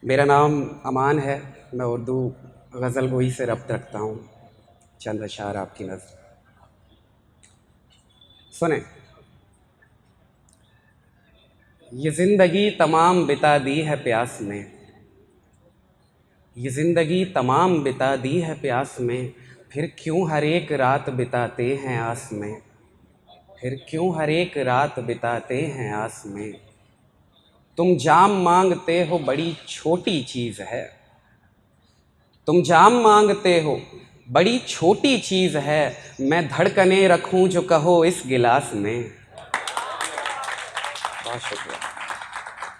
मेरा नाम अमान है। मैं उर्दू गज़ल गोई से रब्त रखता हूँ। चंद अशार आपकी नज़र सुने। ये ज़िंदगी तमाम बिता दी है प्यास में, ये ज़िंदगी तमाम बिता दी है प्यास में, फिर क्यों हर एक रात बिताते हैं आस में, फिर क्यों हर एक रात बिताते हैं आस में। तुम जाम मांगते हो बड़ी छोटी चीज़ है, तुम जाम मांगते हो बड़ी छोटी चीज़ है, मैं धड़कने रखूं जो कहो इस गिलास में। बहुत शुक्रिया।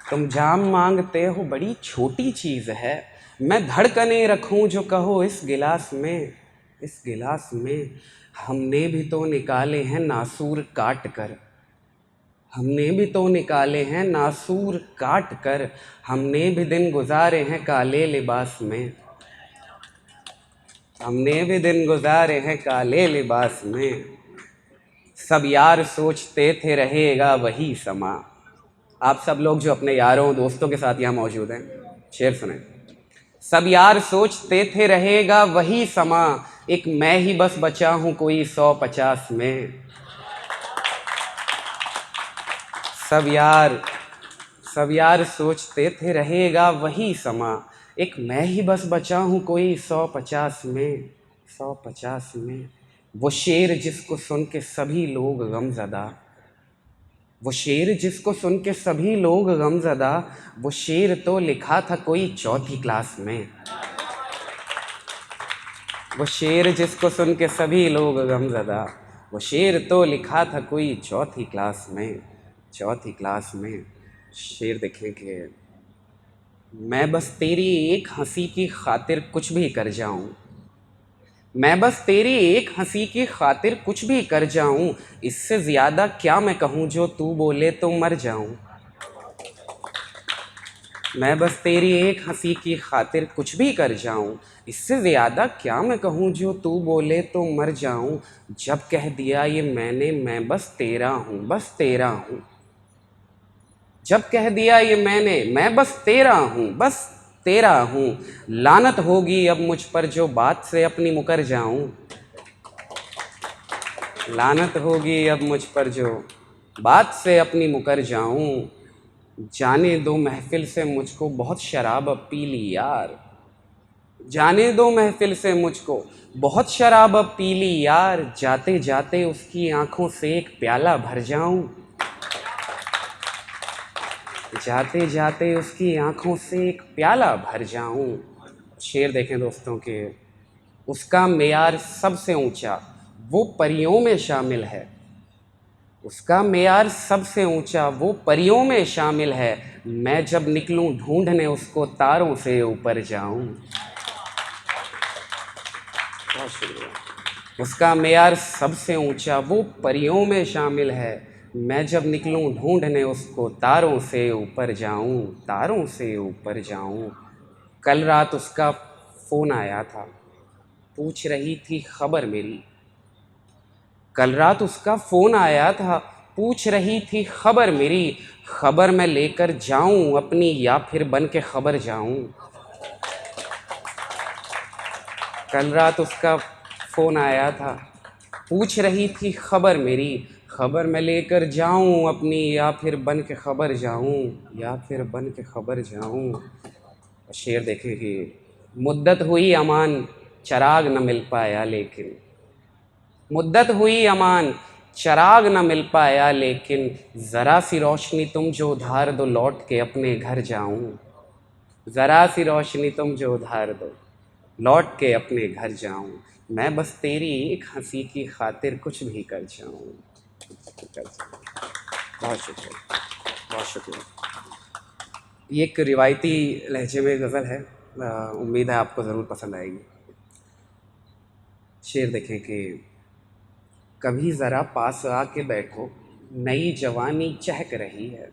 तुम जाम मांगते हो बड़ी छोटी चीज़ है, मैं धड़कने रखूं जो कहो इस गिलास में, इस गिलास में। हमने भी तो निकाले हैं नासूर काट कर, हमने भी तो निकाले हैं नासूर काट कर, हमने भी दिन गुजारे हैं काले लिबास में, हमने भी दिन गुजारे हैं काले लिबास में। सब यार सोचते थे रहेगा वही समा। आप सब लोग जो अपने यारों दोस्तों के साथ यहाँ मौजूद हैं, शेर सुने। सब यार सोचते थे रहेगा वही समा, एक मैं ही बस बचा हूँ कोई 150 में। सब यार सब यार सोचते थे रहेगा वही समा, एक मैं ही बस बचा हूँ कोई 150 में, 150 में। वो शेर जिसको सुन के सभी लोग गमज़दा, वो शेर जिसको सुन के सभी लोग गमज़दा, वो शेर तो लिखा था कोई चौथी क्लास में। वो शेर जिसको सुन के सभी लोग गमज़दा, वो शेर तो लिखा था कोई चौथी क्लास में, चौथी क्लास में। शेर देखें कि मैं बस तेरी एक हंसी की खातिर कुछ भी कर जाऊं, मैं बस तेरी एक हंसी की खातिर कुछ भी कर जाऊं, इससे ज़्यादा क्या मैं कहूँ जो तू बोले तो मर जाऊं। मैं बस तेरी एक हंसी की खातिर कुछ भी कर जाऊं, इससे ज़्यादा क्या मैं कहूँ जो तू बोले तो मर जाऊं। जब कह दिया ये मैंने मैं बस तेरा हूँ, बस तेरा हूँ। जब कह दिया ये मैंने मैं बस तेरा हूँ, बस तेरा हूँ। लानत होगी अब मुझ पर जो बात से अपनी मुकर जाऊँ, लानत होगी अब मुझ पर जो बात से अपनी मुकर जाऊँ। जाने दो महफिल से मुझको बहुत शराब अब पी ली यार, जाने दो महफिल से मुझको बहुत शराब अब पी ली यार। जाते जाते उसकी आंखों से एक प्याला भर जाऊं, जाते जाते उसकी आंखों से एक प्याला भर जाऊं। शेर देखें दोस्तों के उसका मेयार सबसे ऊंचा वो परियों में शामिल है, उसका मेयार सबसे ऊंचा वो परियों में शामिल है। मैं जब निकलूं ढूंढने उसको तारों से ऊपर जाऊं। बहुत शुक्रिया। उसका मेयार सबसे ऊंचा वो परियों में शामिल है, मैं जब निकलूं ढूंढने उसको तारों से ऊपर जाऊं, तारों से ऊपर जाऊं। कल रात उसका फ़ोन आया था, पूछ रही थी खबर मेरी, कल रात उसका फ़ोन आया था, पूछ रही थी खबर मेरी। खबर मैं लेकर जाऊं अपनी या फिर बन के खबर जाऊं। कल रात उसका फ़ोन आया था, पूछ रही थी खबर मेरी। खबर मैं लेकर जाऊं अपनी या फिर बन के खबर जाऊं, या फिर बन के खबर जाऊं। शेर देखें कि मुद्दत हुई अमान चराग न मिल पाया लेकिन, मुद्दत हुई अमान चराग न मिल पाया लेकिन, ज़रा सी रोशनी तुम जो उधार दो लौट के अपने घर जाऊं। ज़रा सी रोशनी तुम जो उधार दो लौट के अपने घर जाऊं। मैं बस तेरी एक हंसी की खातिर कुछ भी कर जाऊं, बहुत शुक्रिया, बहुत शुक्रिया। ये एक रिवायती लहजे में गज़ल है, उम्मीद है आपको ज़रूर पसंद आएगी। शेर देखें कि कभी ज़रा पास आके बैठो नई जवानी चहक रही है,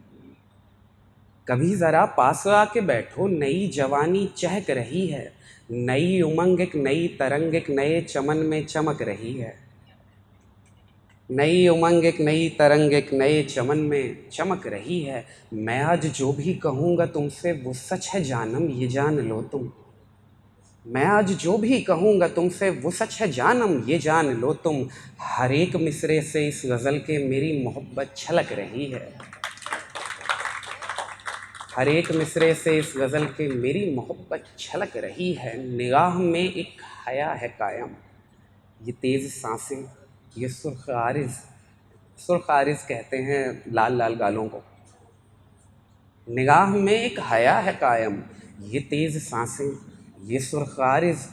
कभी ज़रा पास आके बैठो नई जवानी चहक रही है। नई उमंग एक नई तरंग एक नए चमन में चमक रही है। नई उमंग एक नई तरंग एक नए चमन में चमक रही है। मैं आज जो भी कहूँगा तुमसे वो सच है जानम, ये जान लो तुम। मैं आज जो भी कहूँगा तुमसे वो सच है जानम, ये जान लो तुम। हर एक मिसरे से इस गज़ल के मेरी मोहब्बत छलक रही है। हर एक मिसरे से इस गज़ल के मेरी मोहब्बत छलक रही है। निगाह में एक हया है कायम, ये तेज़ सांसें, ये सुर्ख आरिज़ कहते हैं लाल लाल गालों को। निगाह में एक हया है कायम, ये तेज़ सांसें, ये सुर्ख आरिज़।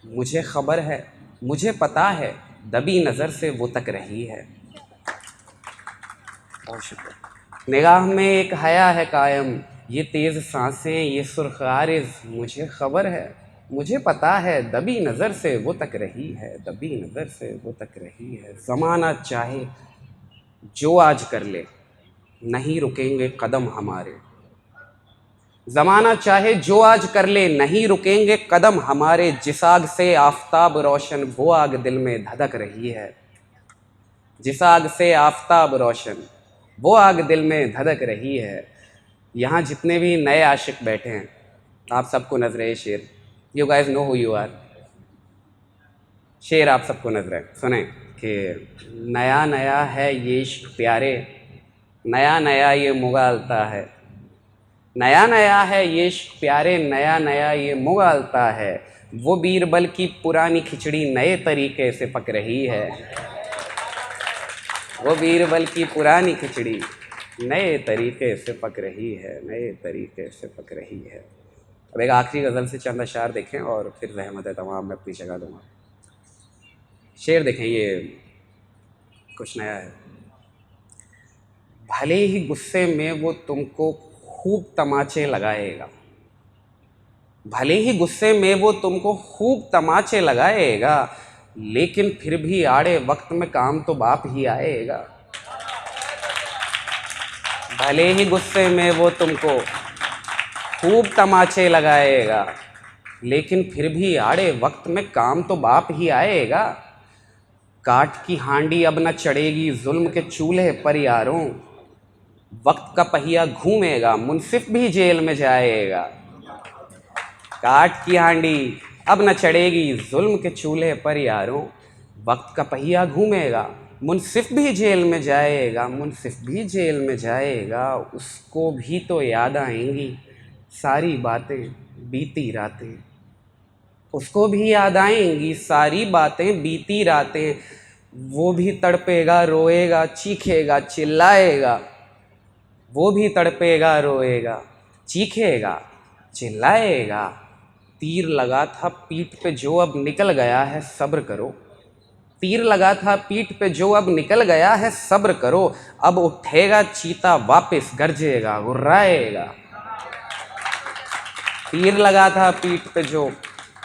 मुझे खबर है, मुझे पता है, दबी नज़र से वो तक रही है। बहुत शुक्रिया। निगाह में एक हया है कायम, ये तेज़ सांसें, ये सुर्ख आरिज़। मुझे खबर है, मुझे पता है, दबी नज़र से वो तक रही है, दबी नज़र से वो तक रही है। ज़माना चाहे जो आज कर ले, नहीं रुकेंगे कदम हमारे। ज़माना चाहे जो आज कर ले, नहीं रुकेंगे कदम हमारे। जिस आग से आफ़ताब रोशन, वो आग दिल में धधक रही है। जिस आग से आफ़ताब रोशन, वो आग दिल में धधक रही है। यहाँ जितने भी नए आशिक बैठे हैं, आप सबको नज़र है शेर। You guys know who you are. शेर आप सबको नज़र है, सुने कि नया नया है ये इश्क प्यारे, नया नया ये मुगालता है। नया नया है ये इश्क प्यारे, नया नया ये मुगालता है। वो बीरबल की पुरानी खिचड़ी नए तरीके से पक रही है। वो बीरबल की पुरानी खिचड़ी नए तरीके से पक रही है, नए तरीके से पक रही है। अब एक आखिरी गज़ल से चंद अशार देखें और फिर रहमत तमाम मैं अपनी जगह दूँगा। शेर देखें, ये कुछ नया है। भले ही गुस्से में वो तुमको खूब तमाचे लगाएगा, भले ही गुस्से में वो तुमको खूब तमाचे लगाएगा, लेकिन फिर भी आड़े वक्त में काम तो बाप ही आएगा। भले ही गुस्से में वो तुमको खूब तमाचे लगाएगा, लेकिन फिर भी आड़े वक्त में काम तो बाप ही आएगा। काट की हांडी अब न चढ़ेगी जुल्म के चूल्हे पर यारों, वक्त का पहिया घूमेगा मुनसिफ भी जेल में जाएगा। काट की हांडी अब न चढ़ेगी जुल्म के चूल्हे पर यारों, वक्त का पहिया घूमेगा मुनसिफ भी जेल में जाएगा, मुनसिफ भी जेल में जाएगा। उसको भी तो याद आएंगी सारी बातें बीती रातें, उसको भी याद आएंगी सारी बातें बीती रातें। वो भी तड़पेगा रोएगा चीखेगा चिल्लाएगा, वो भी तड़पेगा रोएगा चीखेगा चिल्लाएगा। तीर लगा था पीठ पे जो अब निकल गया है सब्र करो, तीर लगा था पीठ पे जो अब निकल गया है सब्र करो। अब उठेगा चीता वापस गरजेगा गुर्राएगा। तीर लगा था पीठ पे जो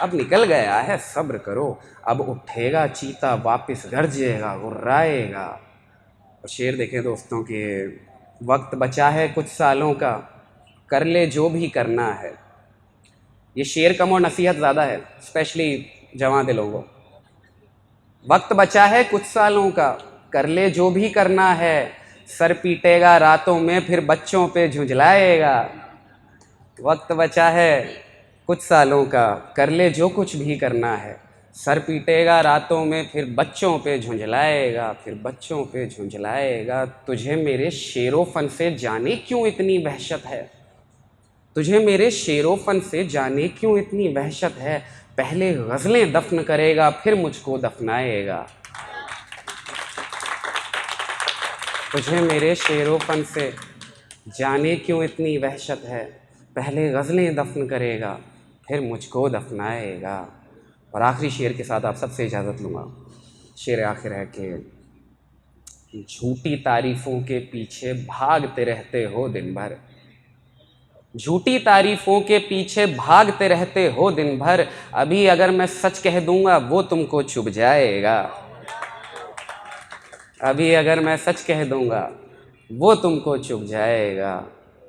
अब निकल गया है सब्र करो, अब उठेगा चीता वापस गरजेगा गुर्राएगा। और शेर देखें दोस्तों कि वक्त बचा है कुछ सालों का, कर ले जो भी करना है। ये शेर कम और नसीहत ज़्यादा है, स्पेशली जवान दिलों को। वक्त बचा है कुछ सालों का, कर ले जो भी करना है। सर पीटेगा रातों में फिर बच्चों पे झुंझलाएगा। वक्त बचा है कुछ सालों का, कर ले जो कुछ भी करना है। सर पीटेगा रातों में फिर बच्चों पे झुंझलाएगा, फिर बच्चों पे झुंझलाएगा। तुझे मेरे शेरो फन से जाने क्यों इतनी वहशत है, तुझे मेरे शेरो फन से जाने क्यों इतनी वहशत है। पहले गज़लें दफन करेगा फिर मुझको दफनाएगा। तुझे मेरे शेरो फन से जाने क्यों इतनी वहशत है, पहले गज़लें दफन करेगा फिर मुझको दफनाएगा। और आखिरी शेर के साथ आप सबसे इजाज़त लूँगा। शेर आखिर है कि झूठी तारीफ़ों के पीछे भागते रहते हो दिन भर, झूठी तारीफ़ों के पीछे भागते रहते हो दिन भर। अभी अगर मैं सच कह दूंगा वो तुमको चुभ जाएगा, अभी अगर मैं सच कह दूंगा वो तुमको चुभ जाएगा,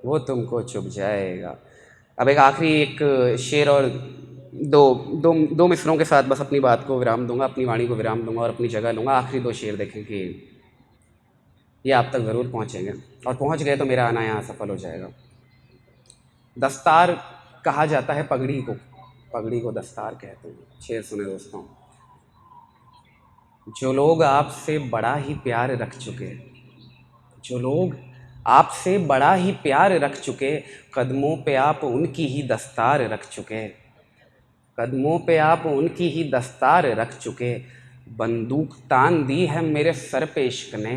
वो तुमको चुभ जाएगा। अब एक आखिरी एक शेर और दो मिसरों के साथ बस अपनी बात को विराम दूंगा, अपनी वाणी को विराम दूंगा और अपनी जगह लूँगा। आखिरी दो शेर देखें कि ये आप तक ज़रूर पहुँचेंगे, और पहुँच गए तो मेरा आना यहाँ सफल हो जाएगा। दस्तार कहा जाता है पगड़ी को, पगड़ी को दस्तार कहते हैं। शेर सुने दोस्तों। जो लोग आपसे बड़ा ही प्यार रख चुके, जो लोग आपसे बड़ा ही प्यार रख चुके, कदमों पे आप उनकी ही दस्तार रख चुके, कदमों पे आप उनकी ही दस्तार रख चुके। बंदूक तान दी है मेरे सर पे इश्क ने,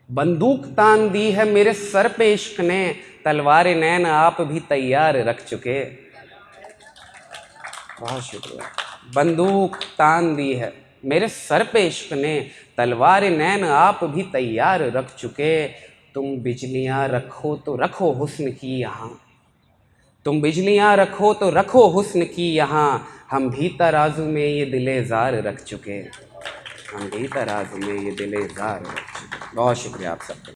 बंदूक तान दी है मेरे सर पे इश्क ने, तलवार नैन आप भी तैयार रख चुके। बहुत शुक्रिया। बंदूक तान दी है मेरे सर पे इश्क ने, तलवार नैन आप भी तैयार रख चुके। तुम बिजलियां रखो तो रखो हुस्न की यहाँ, तुम बिजलियां रखो तो रखो हुस्न की यहाँ, हम भी तराजू में ये दिले जार रख चुके, हम भी तराजू में ये दिले जार रख चुके। बहुत शुक्रिया आप सबका।